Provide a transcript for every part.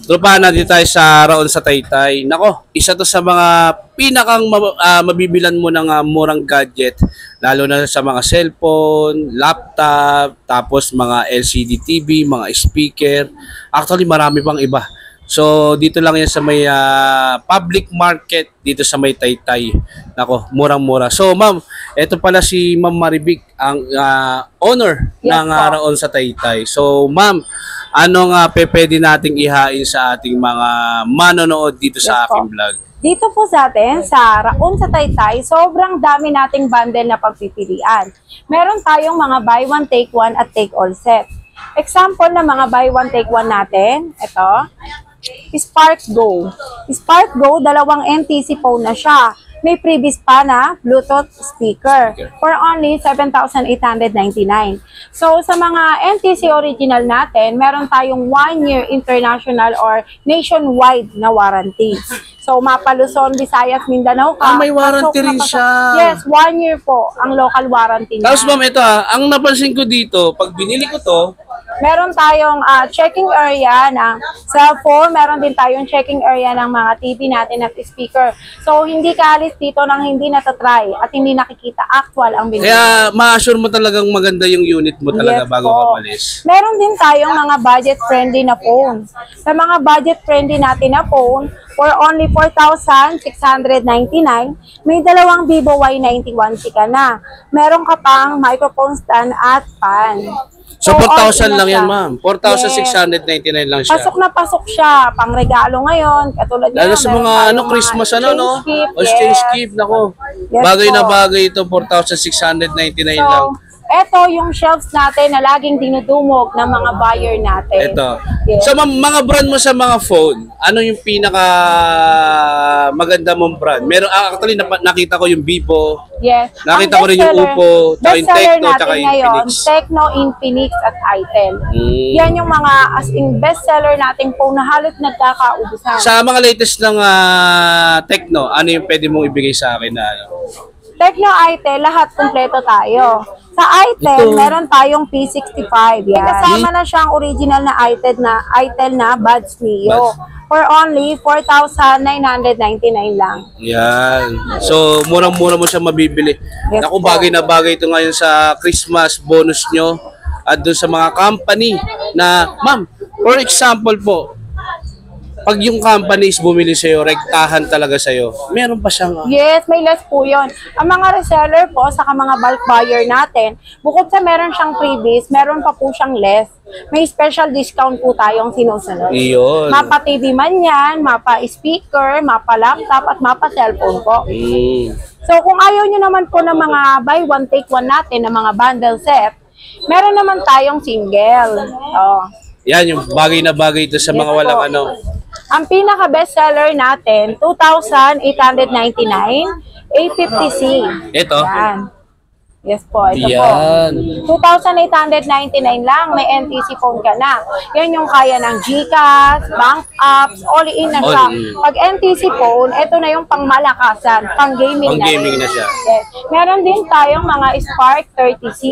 Tropa, nandito tayo sa Raon sa Taytay. Nako, isa to sa mga pinakang mabibilan mo ng murang gadget. Lalo na sa mga cellphone, laptop, tapos mga LCD TV, mga speaker. Actually, marami pang iba. So, dito lang yan sa may public market, dito sa may Taytay. Nako, murang-mura. So, ma'am, ito pala si Ma'am Maribik, ang owner ng Raon sa Taytay. So, ma'am, ano nga pwede nating ihain sa ating mga manonood dito sa aking vlog? Dito po sa atin, sa Raon sa Taytay, sobrang dami nating bundle na pagpipilian. Meron tayong mga buy one, take one at take all set. Example na mga buy one, take one natin, ito, Spark Go. Spark Go, dalawang NTC phone na siya. May previous pa na Bluetooth speaker for only 7,899. So, sa mga NTC original natin, meron tayong 1-year international or nationwide na warranty. So, Mapa, Luzon, Visayas, Mindanao ka. May warranty rin siya. Yes, 1 year po ang local warranty niya. Tapos, ma'am, ito ang napansin ko dito, pag binili ko to, meron tayong checking area ng cellphone, meron din tayong checking area ng mga TV natin at speaker. So, hindi ka alis dito nang hindi natatry at hindi nakikita actual ang binili. Kaya, ma-assure mo talagang maganda yung unit mo talaga bago ka malis. Meron din tayong mga budget-friendly na phone. Sa mga budget-friendly natin na phone, for only 4,699, may dalawang Vivo Y91C ka na. Meron ka pang microphone stand at fan. So, 4,000 lang yan, ma'am. 4,699 lang siya. Pasok siya. Pang regalo ngayon. Katulad lalo sa mga Christmas no? O exchange gift, nako. Yes, bagay na bagay ito, 4,699 lang. Ito yung shelves natin na laging dinudumog ng mga buyer natin. Ito. Yes. So, mga brand mo sa mga phone, ano yung pinaka maganda mong brand? Meron, actually, nakita ko yung Vivo. Yes. Nakita ko rin yung Oppo, tsaka yung Tecno, tsaka yung ngayon, Infinix. Tecno, Infinix, at Itel. Yan yung mga as in bestseller nating phone na halos nagkakaubusan. Sa mga latest ng Tecno, ano yung pwede mong ibigay sa akin na ano? Tecno, Itel, lahat kumpleto tayo. Sa Itel, meron tayong P65. Yan. Kasama na siyang original na Itel na Buds Neo. For only 4,999 lang. Yan. So, murang-mura mo siya mabibili. Yes, Naku, bagay na bagay ito ngayon sa Christmas bonus nyo at doon sa mga company na, ma'am, for example po, pag yung companies bumili sa'yo, rektahan talaga sa'yo, meron pa siyang... Yes, may less po yun. Ang mga reseller po, saka mga bulk buyer natin, bukod sa meron siyang freebies, meron pa po siyang less. May special discount po tayong sinusunod. Iyon. Mapa TV man yan, mapa speaker, mapa laptop, at mapa cellphone po. So kung ayaw nyo naman po ng mga buy one, take one natin, ng mga bundle set, meron naman tayong single. Yan, yung bagay na bagay ito sa mga walang ano. Ang pinaka-bestseller natin, 2,899, A50C. Ito? Yan. Yes po, ito yan po. 2,899 lang, may NTC phone ka na. Yan yung kaya ng GCash, bank apps, all-in na siya. Pag NTC phone, ito na yung pangmalakasan, pang-gaming na siya. Yes. Meron din tayong mga Spark 30C.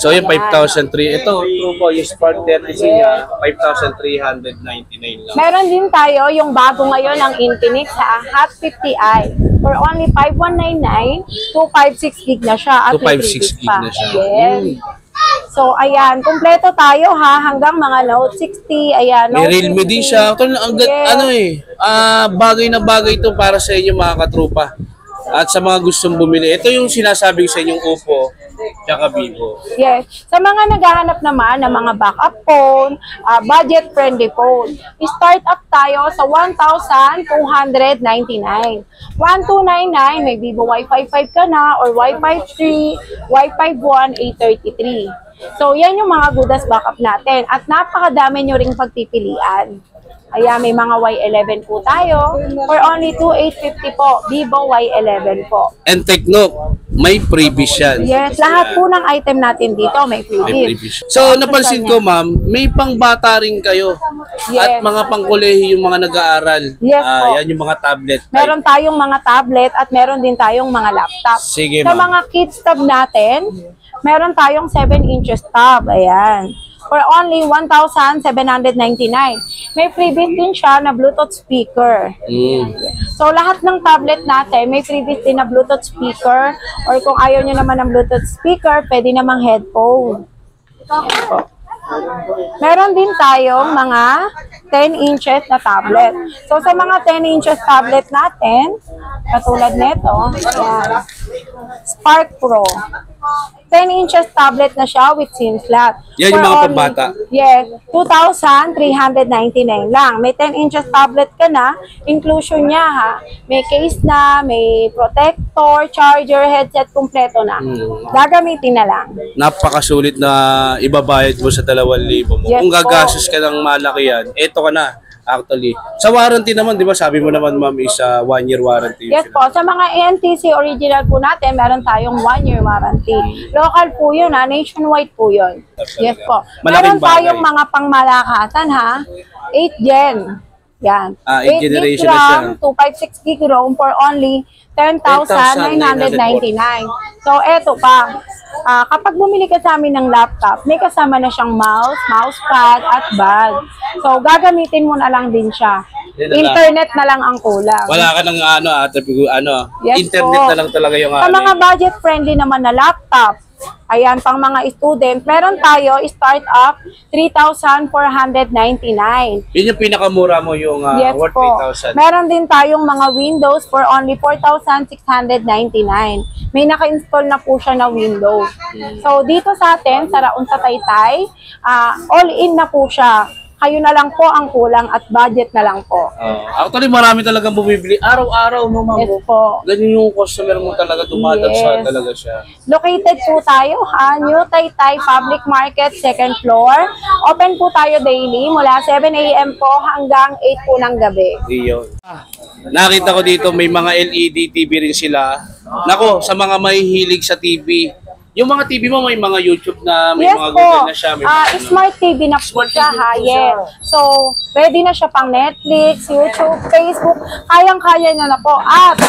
So yung 5,300, ito, true po, yung Spark 30C niya, 5,399 lang. Meron din tayo yung bago ngayon ng Infinix sa Hot 50i. For only 5,199, 256 gig na siya at 256 gig na siya. Yes. So, ayan, kumpleto tayo ha, hanggang mga Note 60, ayan, Note May Realme din siya. Bagay na bagay ito para sa inyo mga katrupa. At sa mga gustong bumili, ito yung sinasabi sa inyong Oppo, tsaka Vivo. Yes. Sa mga naghahanap naman ng mga backup phone, budget-friendly phone, start up tayo sa 1,299. 1,299, may Vivo Wi-Fi 5 ka na, or Wi-Fi 3, Wi-Fi 1, A33. So, yan yung mga good as backup natin. At napakadami nyo ring pagpipilian. Ayan, may mga Y11 po tayo. For only 2,850 po, Vivo Y11 po. And Tecno, may freebies yan. Yes, lahat po ng item natin dito may freebies. So, napansin ko, ma'am, may pangbata rin kayo. At mga pangkolehi yung mga nag-aaral. Yes po. Yan yung mga tablet. Meron tayong mga tablet at meron din tayong mga laptop. Sige, Sa ma'am. mga kids tab natin, meron tayong 7 inches tab. Ayan. for only 1,799. May freebies din siya na Bluetooth speaker. So, lahat ng tablet natin, may freebies din na Bluetooth speaker. Or kung ayaw nyo naman ng Bluetooth speaker, pwede namang headphone. Meron din tayong mga 10 inches na tablet. So, sa mga 10 inches tablet natin, katulad nito, yan, Spark Pro. 10 inches tablet na siya with SIM slot. Yan yung mga pambata. Yes, 2,399 lang. May 10 inches tablet ka na, inclusion niya ha. May case na, may protector, charger, headset, kumpleto na. Gagamitin na lang. Napakasulit na ibabayad mo sa 2,000 mo. Yes, Kung gagastos ka ng malaki yan, eto ka na. Actually, sa warranty naman, di ba sabi mo naman ma'am is 1-year warranty. Yes po, sa mga ENTC original po natin, meron tayong 1-year warranty. Local po yun ha, nationwide po yun. Yes po. Meron tayong mga pangmalakasan ha, 8 Gen. Yan. 8 generation na siya. 256 gig ROM for only 10,999. So, eto pa. Kapag bumili ka sa amin ng laptop, may kasama na siyang mouse, mousepad, at bag. So, gagamitin mo na lang din siya. Internet na lang ang kulang. Wala ka ng Yes, internet po. na lang talaga yung Sa mga budget-friendly naman na laptop, ayan, pang mga student, meron tayo, start up, 3,499. Yun yung pinakamura mo, yung Yes worth po. 3,000. Meron din tayong mga Windows for only 4,699. May naka-install na po siya na Windows. So, dito sa atin, sa Raon sa Taytay, all-in na po siya. Kayo na lang po ang kulang at budget na lang po. Actually, marami talagang bumibili. Araw-araw mo, ma'am. Yes po. Ganyan yung customer mo talaga, dumadagsa talaga siya. Located po tayo, New Taytay Public Market, 2nd floor. Open po tayo daily mula 7 a.m. po hanggang 8 po ng gabi. Iyon. Nakita ko dito may mga LED TV rin sila. Nako, sa mga mahihilig sa TV. Yung mga TV mo, may mga YouTube na, may Yes mga po. Google na siya. May mga Smart TV na po Smart siya, TV ha? po Yes. siya. So, ready na siya pang Netflix, YouTube, Facebook. Kayang-kaya na po. At,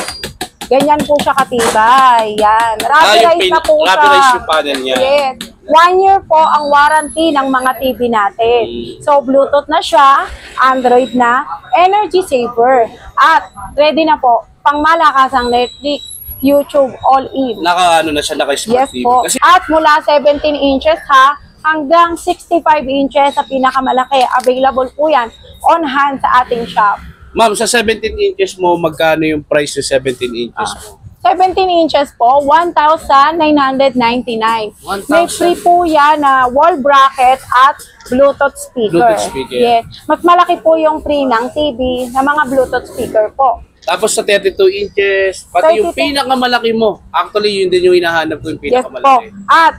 ganyan po siya katibay. Yan. Rubberized na po siya. Rubberized yung panel niya. Yes. 1 year po ang warranty ng mga TV natin. So, Bluetooth na siya, Android na, energy saver. At, ready na po, pang malakasang Netflix, YouTube, all-in. Naka-ano na siya, naka-smart Yes TV. po. Kasi At mula 17 inches ha, hanggang 65 inches sa pinakamalaki. Available po yan on hand sa ating shop. ma'am, sa 17 inches mo, magkano yung price sa 17 inches mo? 17 inches po, 1,999. 1,000. May free po yan na wall bracket at Bluetooth speaker. Bluetooth speaker. Yes. Mas malaki po yung free ng TV na mga Bluetooth speaker po. Tapos sa 32 inches, pati yung 32. pinakamalaki mo. Actually, yun din yung hinahanap ko, yung Yes po. pinakamalaki. At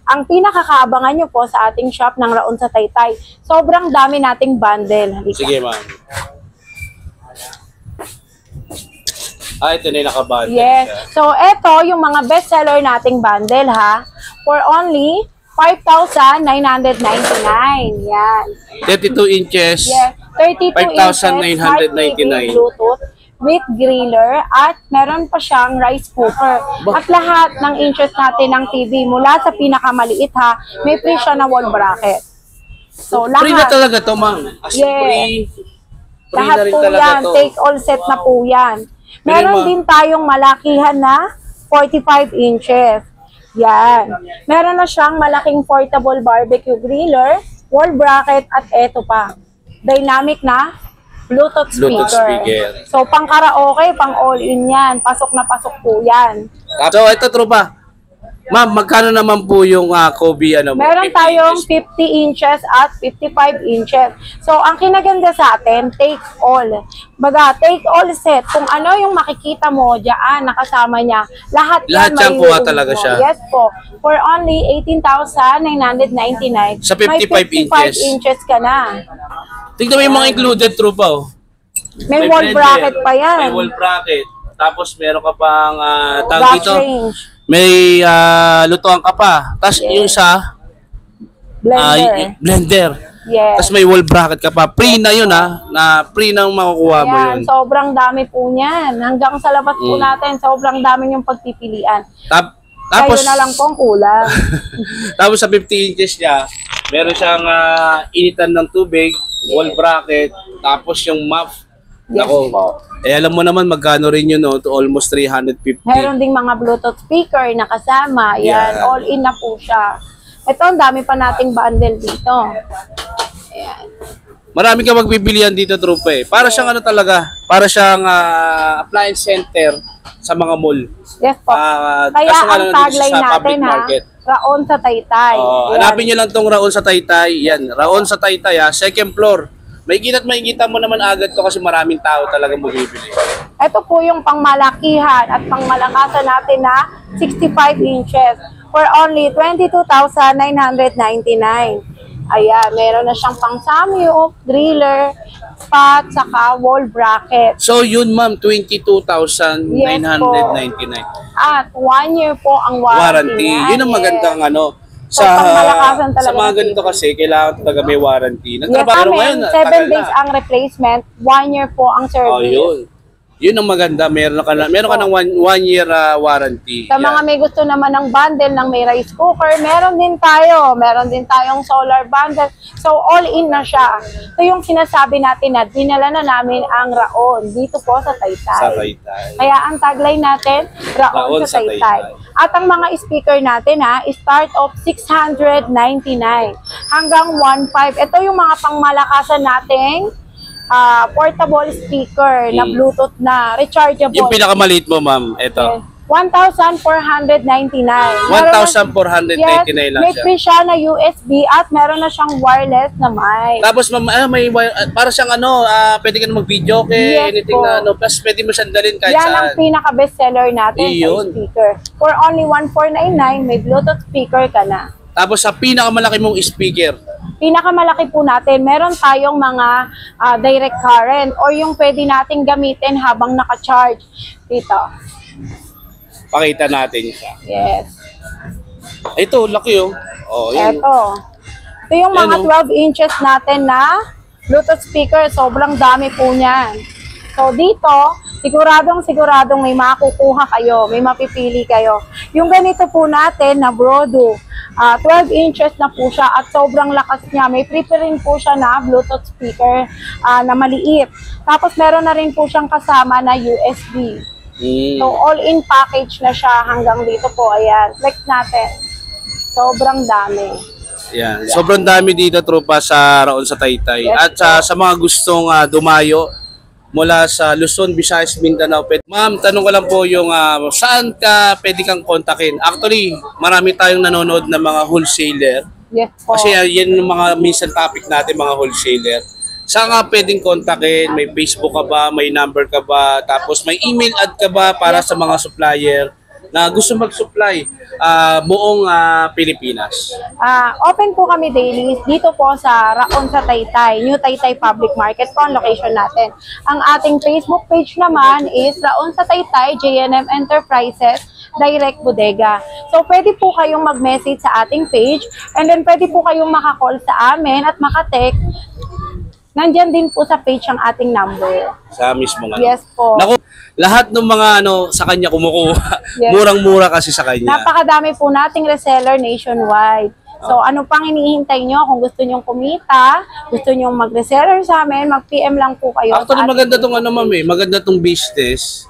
ang pinakakaabangan nyo po sa ating shop ng Raon sa Taytay, sobrang dami nating bundle. Halika. Sige, ma'am. Ito na yung nakabundle Yes. siya. So, eto yung mga bestseller nating bundle ha. For only 5,999. Yan. 32 inches. Yes. 32 inches 5,999. Bluetooth with griller at meron pa siyang rice cooker. At lahat ng inches natin ng TV mula sa pinakamaliit ha, may free siya na wall bracket. So, Free na lahat. talaga to, ma'am. As in, Yes. free. Free Lahat na rin po talaga yan. to. Take all set na po yan. Meron din tayong malakihan na 45 inches. Yan. Meron na siyang malaking portable barbecue griller, wall bracket, at eto pa. Dynamic na Bluetooth speaker. Bluetooth speaker. So, pang karaoke, pang all-in yan. Pasok na pasok po yan. So, ito, tropa. Ma'am, magkano naman po yung Kobe, ano mo? Meron 50 tayong inches? 50 inches at 55 inches. So, ang kinaganda sa atin, take all. Baga, take all set. Kung ano yung makikita mo dyan, nakasama niya, lahat Lahat yan may kuha room talaga mo. siya. Yes po. For only 18,999. Sa 55 may 55 inches ka na. Tignan mo yung mga included, tropa, oh. May wall blender, bracket pa yan. May wall bracket. Tapos meron ka pang tawag Gas dito. range. May lutuan ka pa. Tapos yung sa Blender. blender. Yes. Tapos may wall bracket ka pa. Free na yun na free nang makukuha mo Ayan, yun. sobrang dami po niyan. Hanggang sa labas po natin, sobrang dami yung pagpipilian. Tapos Kayo na lang po ang kulang. tapos sa 50 inches niya, Meron siyang initan ng tubig, wall bracket, tapos yung muff. Yes Nako. po. Alam mo naman magkano rin yun, no? To almost 350. Meron ding mga Bluetooth speaker na kasama. Yan, Yan. all in na po siya. Ito, ang dami pa nating bundle dito. Ayan. Marami ka magbibilihan dito, tropa eh. Para siyang ano talaga, para siyang appliance center sa mga mall. Yes po. Kaya kaso nga ang lang dito tagline sa natin public market. Raon sa Taytay. Ayan. Hanapin nyo lang tong Raon sa Taytay. Yan, Raon sa Taytay second floor. Makikita mo naman agad to kasi maraming tao talagang bumibili. Ito po yung pangmalakihan at pangmalakasan natin na 65 inches for only 22,999. Ayan, meron na siyang pang samyup, driller, pot, saka wall bracket. So yun ma'am, 22,999. At 1 year po ang warranty. Warranty. Yun ang magandang ano. So, pangmalakasan talaga Sa mga ng ganito kasi, kailangan talaga may warranty. Yes, Nagtrabaho amin, ngayon, 7 tagal days na. ang replacement, 1 year po ang service. Yun. Yun ang maganda. Meron ka ng one year warranty. Sa mga may gusto naman ng bundle ng may rice cooker, meron din tayo. Meron din tayong solar bundle. So, all in na siya. Ito yung sinasabi natin na dinala na namin ang Raon dito po sa Taytay. Sa Taytay. Kaya ang tagline natin, Raon sa Taytay. At ang mga speaker natin start of 699 hanggang 1.5. Ito yung mga pangmalakasan nating portable speaker na Bluetooth na rechargeable. Yung pinakamaliit mo ma'am, ito. 1,499. 1,499 lang may siya. free siya na USB at meron na siyang wireless na mic. Tapos ma'am, may para siyang pwede ka na mag-video Yes anything po. na plus pwede mo siyang dalhin kahit Yan saan. ang pinaka-best seller natin Iyon. sa speaker. For only 1,499, may Bluetooth speaker ka na. Tapos sa pinakamalaki mong speaker, Pinakamalaki po natin, meron tayong mga direct current or yung pwede nating gamitin habang naka-charge. Dito. pakita natin siya. Yes. Ito, laki oh. Oh, yan. Ito yung mga 12 inches natin na Bluetooth speaker. Sobrang dami po niyan. So dito, siguradong may makukuha kayo, may mapipili kayo. Yung ganito po natin na Brodo, 12 inches na po siya at sobrang lakas niya. May preparing po siya na Bluetooth speaker na maliit. Tapos meron na rin po siyang kasama na USB. So all-in package na siya hanggang dito po. Ayan, flex natin. Sobrang dami. Yan. Sobrang dami dito, tropa, sa Raon sa Taytay. Yes, At sa mga gustong dumayo mula sa Luzon, Visayas, Mindanao. Ma'am, tanong ko lang po yung saan ka pwede kang kontakin? Actually, marami tayong nanonood ng mga wholesaler. Yes po. Kasi yan yung mga minsan topic natin, mga wholesaler. Saan ka pwedeng kontakin? May Facebook ka ba? May number ka ba? Tapos may email ad ka ba para sa mga supplier na gusto mag-supply buong Pilipinas? Open po kami daily dito po sa Raon sa Taytay, New Taytay Public Market po ang location natin. Ang ating Facebook page naman is Raon sa Taytay, J&M Enterprises, Direct Bodega. So pwede po kayong mag-message sa ating page and then pwede po kayong makakall sa amin at makatext. Nandyan din po sa page ang ating number. Sa mismong Yes po. Naku, lahat ng mga sa kanya kumukuha. Yes. Murang-mura kasi sa kanya. Napakadami po nating reseller nationwide. So, ano pang hinihintay nyo? Kung gusto nyong kumita, gusto nyong mag-reseller sa amin, mag-PM lang po kayo. Actually, sa maganda ating tong maganda tong business.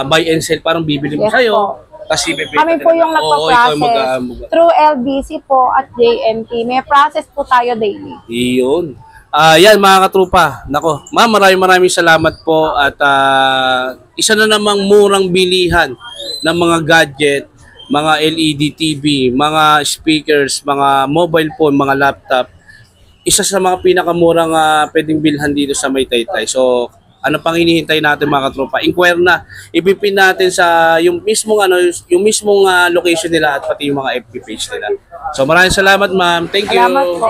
Buy and sell, parang bibili mo Yes sa'yo. po. Tapos ibibenta Kami po yung nagpa-process through LBC po at JNT. May process po tayo daily. Iyon. Yan mga katrupa. Nako, ma'am, maraming salamat po at isa na namang murang bilihan ng mga gadget, mga LED TV, mga speakers, mga mobile phone, mga laptop. Isa sa mga pinakamurang pwedeng bilhan dito sa May Taytay. So, ano pang hinihintay natin mga katrupa? Inquire na. Ipipin natin sa yung mismong location nila at pati yung mga FB page nila. So, maraming salamat, ma'am. Thank you. Salamat po.